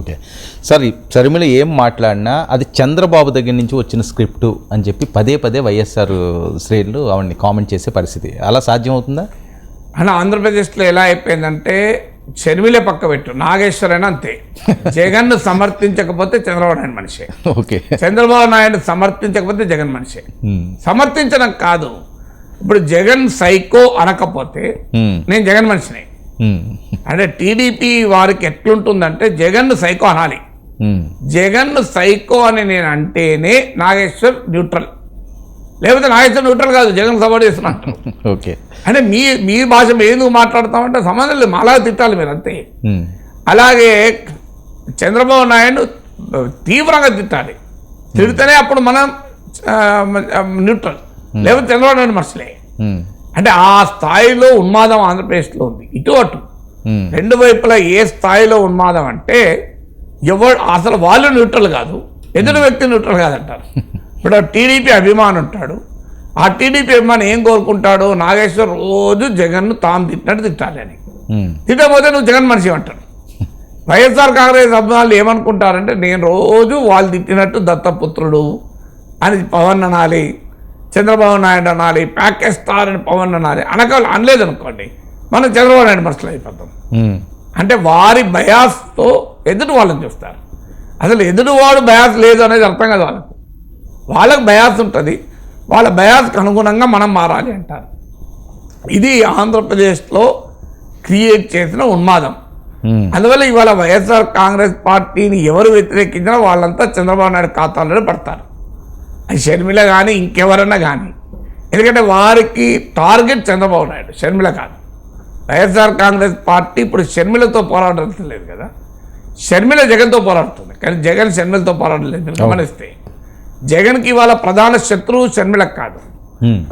Okay sir, Sharmila ఏం మాట్లాడినా అది చంద్రబాబు దగ్గర నుంచి వచ్చిన స్క్రిప్టు అని చెప్పి పదే పదే వైఎస్ఆర్ శ్రేణులు ఆవిడని కామెంట్ చేసే పరిస్థితి, అలా సాధ్యమవుతుందా? అలా ఆంధ్రప్రదేశ్లో ఎలా అయిపోయిందంటే షర్మిలే పక్క పెట్టు, నాగేశ్వరైనా అంతే. జగన్ను సమర్థించకపోతే చంద్రబాబు నాయుడు మనిషే, ఓకే. చంద్రబాబు నాయుడు సమర్థించకపోతే జగన్ మనిషే. సమర్థించడం కాదు, ఇప్పుడు జగన్ సైకో అనకపోతే నేను జగన్ మనిషిని. అంటే టీడీపీ వారికి ఎట్లుంటుందంటే జగన్ సైకో అనాలి. జగన్ సైకో అని నేను అంటేనే నాగేశ్వర్ న్యూట్రల్, లేకపోతే నాగేశ్వర్ న్యూట్రల్ కాదు, జగన్ సపోర్ట్ చేస్తున్నట్టు. ఓకే. అంటే మీ భాష ఎందుకు మాట్లాడతామంటే సంబంధం లేదు, అలాగే తిట్టాలి మీరు అంతే. అలాగే చంద్రబాబు నాయుడు తీవ్రంగా తిట్టాలి, తిడితేనే అప్పుడు మనం న్యూట్రల్, లేకపోతే చంద్రబాబు నాయుడు మనుషులే. అంటే ఆ స్థాయిలో ఉన్మాదం ఆంధ్రప్రదేశ్లో ఉంది, ఇటు అటు రెండు వైపులా. ఏ స్థాయిలో ఉన్మాదం అంటే ఎవరు అసలు వాళ్ళు న్యూట్రల్ కాదు, ఎదుటి వ్యక్తి న్యూట్రల్ కాదంటారు. ఇప్పుడు టీడీపీ అభిమాని ఉంటాడు, ఆ టీడీపీ అభిమాని ఏం కోరుకుంటాడు, నాగేశ్వర్ రోజు జగన్ను తాము తిట్టినట్టు తిట్టాలి అని. తిట్టకపోతే నువ్వు జగన్ మనిషి అంటాడు. వైఎస్ఆర్ కాంగ్రెస్ అభిమానులు ఏమనుకుంటారంటే నేను రోజు వాళ్ళు తిట్టినట్టు దత్తపుత్రుడు అని పవన్ అనాలి, చంద్రబాబు నాయుడు అనాలి, ప్యాకేజ్ స్టార్ అని పవన్ అనాలి. అనలేదు అనుకోండి, మనం చంద్రబాబు నాయుడు మనుషులు అయిపోతాం. అంటే వారి బయాస్తో ఎదుటి వాళ్ళని చూస్తారు. అసలు ఎదుటివాడు బయాస్ లేదు అనేది అర్థం కాదు వాళ్ళకు బయాస్ ఉంటుంది, వాళ్ళ బయాస్కి అనుగుణంగా మనం మారాలి అంటారు. ఇది ఆంధ్రప్రదేశ్లో క్రియేట్ చేసిన ఉన్మాదం. అందువల్ల ఇవాళ వైఎస్ఆర్ కాంగ్రెస్ పార్టీని ఎవరు వ్యతిరేకించినా వాళ్ళంతా చంద్రబాబు నాయుడు ఖాతాలో పడతారు. అది షర్మిల కానీ ఇంకెవరన్నా కానీ, ఎందుకంటే వారికి టార్గెట్ చంద్రబాబు నాయుడు, షర్మిల కాదు. వైఎస్ఆర్ కాంగ్రెస్ పార్టీ ఇప్పుడు షర్మిలతో పోరాడలేదు కదా, షర్మిల జగన్తో పోరాడుతుంది, కానీ జగన్ షర్మిలతో పోరాడలేదు. గమనిస్తే జగన్కి ఇవాళ ప్రధాన శత్రువు షర్మిలకు కాదు,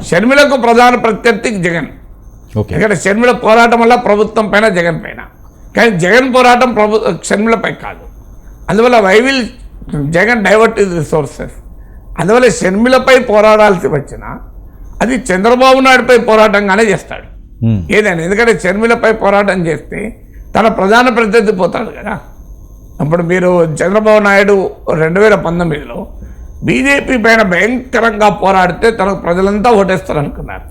షర్మిలకు ప్రధాన ప్రత్యర్థి జగన్. ఎందుకంటే షర్మిల పోరాటం వల్ల ప్రభుత్వం పైన జగన్ పైన, కానీ జగన్ పోరాటం షర్మిలపై కాదు. అందువల్ల జగన్ డైవర్ట్ హిస్ రిసోర్సెస్. అందువల్ల షర్మిలపై పోరాడాల్సి వచ్చినా అది చంద్రబాబు నాయుడుపై పోరాటంగానే చేస్తాడు ఏదైనా. ఎందుకంటే షర్మిలపై పోరాటం చేస్తే తన ప్రధాన ప్రత్యర్థి పోతాడు కదా. అప్పుడు మీరు చంద్రబాబు నాయుడు 2019లో బీజేపీ పైన భయంకరంగా పోరాడితే తనకు ప్రజలంతా ఓటేస్తారు అనుకున్నారు,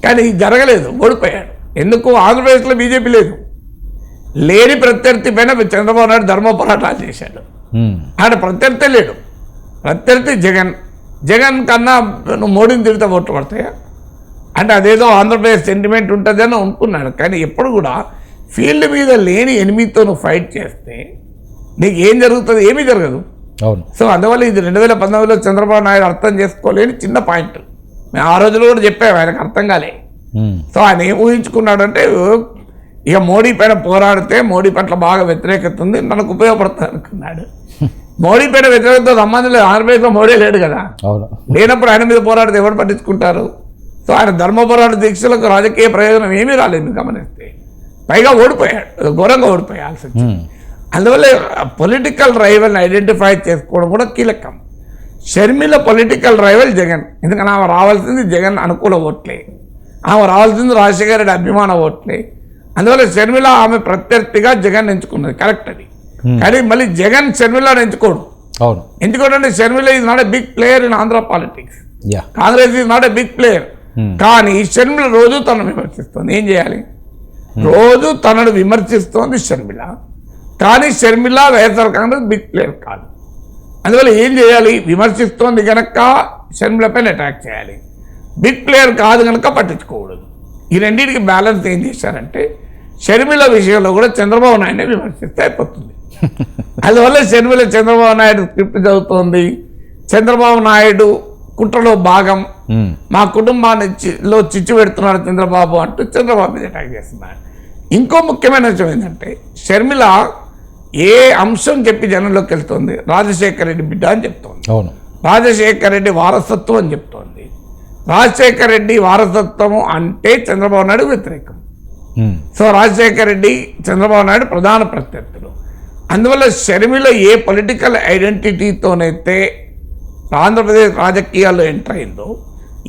కానీ జరగలేదు, ఓడిపోయాడు. ఎందుకు? ఆంధ్రప్రదేశ్లో బీజేపీ లేదు, లేని ప్రత్యర్థి పైన చంద్రబాబు నాయుడు ధర్మ పోరాటాలు చేశాడు. ఆయన ప్రత్యర్థి లేడు, ప్రత్యర్థి జగన్. జగన్ కన్నా నువ్వు మోడీని తిరిగితే ఓట్లు పడతాయా అంటే అదేదో ఆంధ్రప్రదేశ్ సెంటిమెంట్ ఉంటుంది అని అనుకున్నాడు. కానీ ఎప్పుడు కూడా ఫీల్డ్ మీద లేని ఎనిమిదితో నువ్వు ఫైట్ చేస్తే నీకు ఏం జరుగుతుంది? ఏమీ జరగదు. అవును. సో అందువల్ల ఇది 2019లో చంద్రబాబు నాయుడు అర్థం చేసుకోలేని చిన్న పాయింట్. మేము ఆ రోజులో కూడా చెప్పాము, ఆయనకు అర్థం కాలే. సో ఆయన ఏం ఊహించుకున్నాడంటే ఇక మోడీ పైన పోరాడితే మోడీ పట్ల బాగా వ్యతిరేకత ఉంది, మనకు ఉపయోగపడుతుంది అనుకున్నాడు. మోడీ పైన వ్యతిరేకతతో సంబంధం లేదు, ఆంధ్రప్రదేశ్లో మోడీ లేడు కదా. లేనప్పుడు ఆయన మీద పోరాడితే ఎవరు పట్టించుకుంటారు? సో ఆయన ధర్మ పోరాట దీక్షలకు రాజకీయ ప్రయోజనం ఏమీ రాలేదు గమనిస్తే. పైగా ఓడిపోయాడు, ఘోరంగా ఓడిపోయాల్సి వచ్చింది. అందువల్ల పొలిటికల్ రైవల్ని ఐడెంటిఫై చేసుకోవడం కూడా కీలకం. షర్మిల పొలిటికల్ రైవల్ జగన్, ఎందుకంటే ఆమె రావాల్సింది జగన్ అనుకూల ఓట్లే, ఆమె రావాల్సింది రాజశేఖర రెడ్డి అభిమాన ఓట్లే. అందువల్ల షర్మిల ఆమె ప్రత్యర్థిగా జగన్ ఎంచుకున్నది, కరెక్ట్ అది. కానీ మళ్ళీ జగన్ షర్మిలను ఎంచుకోడు. ఎందుకంటే Sharmila is not a big player in Andhra politics, Congress is not a big player. కానీ షర్మిల రోజు తనను విమర్శిస్తోంది. ఏం చేయాలి? రోజు తనను విమర్శిస్తోంది షర్మిల, కానీ షర్మిల వైఎస్ఆర్ కాంగ్రెస్ బిగ్ ప్లేయర్ కాదు. అందువల్ల ఏం చేయాలి? విమర్శిస్తోంది కనుక షర్మిలపైన అటాక్ చేయాలి, బిగ్ ప్లేయర్ కాదు కనుక పట్టించుకోకూడదు. ఈ రెండింటికి బ్యాలెన్స్ ఏం చేశారంటే షర్మిల విషయంలో కూడా చంద్రబాబు నాయుడునే విమర్శిస్తే అయిపోతుంది. అందువల్ల షర్మిల చంద్రబాబు నాయుడు స్క్రిప్ట్ చదువుతోంది, చంద్రబాబు నాయుడు కుట్రలో భాగం, మా కుటుంబాన్ని చిచ్చు పెడుతున్నాడు చంద్రబాబు అంటూ చంద్రబాబు మీద అటాక్ చేస్తున్నాడు. ఇంకో ముఖ్యమైన విషయం ఏంటంటే షర్మిల ఏ అంశం చెప్పి జనంలోకి వెళ్తుంది? రాజశేఖర రెడ్డి బిడ్డ అని చెప్తోంది, రాజశేఖర రెడ్డి వారసత్వం అని చెప్తోంది. రాజశేఖర రెడ్డి వారసత్వము అంటే చంద్రబాబు నాయుడు వ్యతిరేకం. సో రాజశేఖర రెడ్డి చంద్రబాబు నాయుడు ప్రధాన ప్రత్యర్థులు. అందువల్ల షర్మిల ఏ పొలిటికల్ ఐడెంటిటీతోనైతే ఆంధ్రప్రదేశ్ రాజకీయాల్లో ఎంటర్ అయిందో,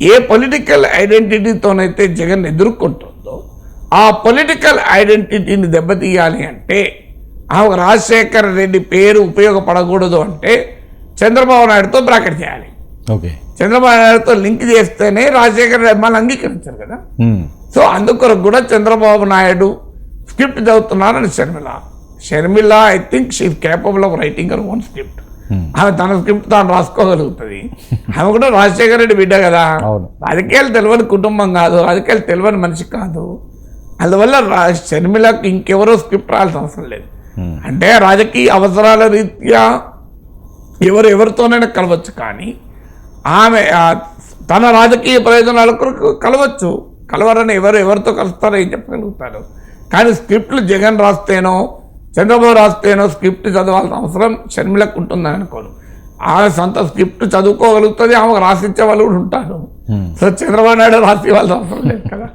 ఏ పొలిటికల్ ఐడెంటిటీతోనైతే జగన్ ఎదుర్కొంటుందో, ఆ పొలిటికల్ ఐడెంటిటీని దెబ్బతీయాలి అంటే ఆమెకు రాజశేఖర రెడ్డి పేరు ఉపయోగపడకూడదు అంటే చంద్రబాబు నాయుడుతో బ్రాకెట్ చేయాలి. ఓకే. చంద్రబాబు నాయుడుతో లింక్ చేస్తేనే రాజశేఖర రెడ్డి మళ్ళీ అంగీకరించారు కదా. సో అందుకొరకు కూడా చంద్రబాబు నాయుడు స్క్రిప్ట్ చదువుతున్నారని Sharmila I think she's capable of writing our own script. ఆమె తన స్క్రిప్ట్ తాను రాసుకోగలుగుతుంది. ఆమె కూడా రాజశేఖర రెడ్డి బిడ్డ కదా, రాజకీయాలు తెలియని కుటుంబం కాదు, రాజకీయాలు తెలియని మనిషి కాదు. అందువల్ల షర్మిలకు ఇంకెవరో స్క్రిప్ట్ రాయాల్సిన అవసరం లేదు. అంటే రాజకీయ అవసరాల రీత్యా ఎవరితోనైనా కలవచ్చు, కానీ ఆమె తన రాజకీయ ప్రయోజనాల కొరకు కలవచ్చు. కలవరని ఎవరితో కలుస్తారో ఏం చెప్పగలుగుతారు. కానీ స్క్రిప్ట్లు జగన్ రాస్తేనో చంద్రబాబు రాస్తేనో స్క్రిప్ట్ చదవాల్సిన అవసరం షర్మిలకు ఉంటుందని అనుకోను. ఆమె సొంత స్క్రిప్ట్ చదువుకోగలుగుతుంది, ఆమెకు రాసిచ్చే వాళ్ళు కూడా ఉంటారు. సో చంద్రబాబు నాయుడు రాసి వాళ్ళ అవసరం లేదు కదా.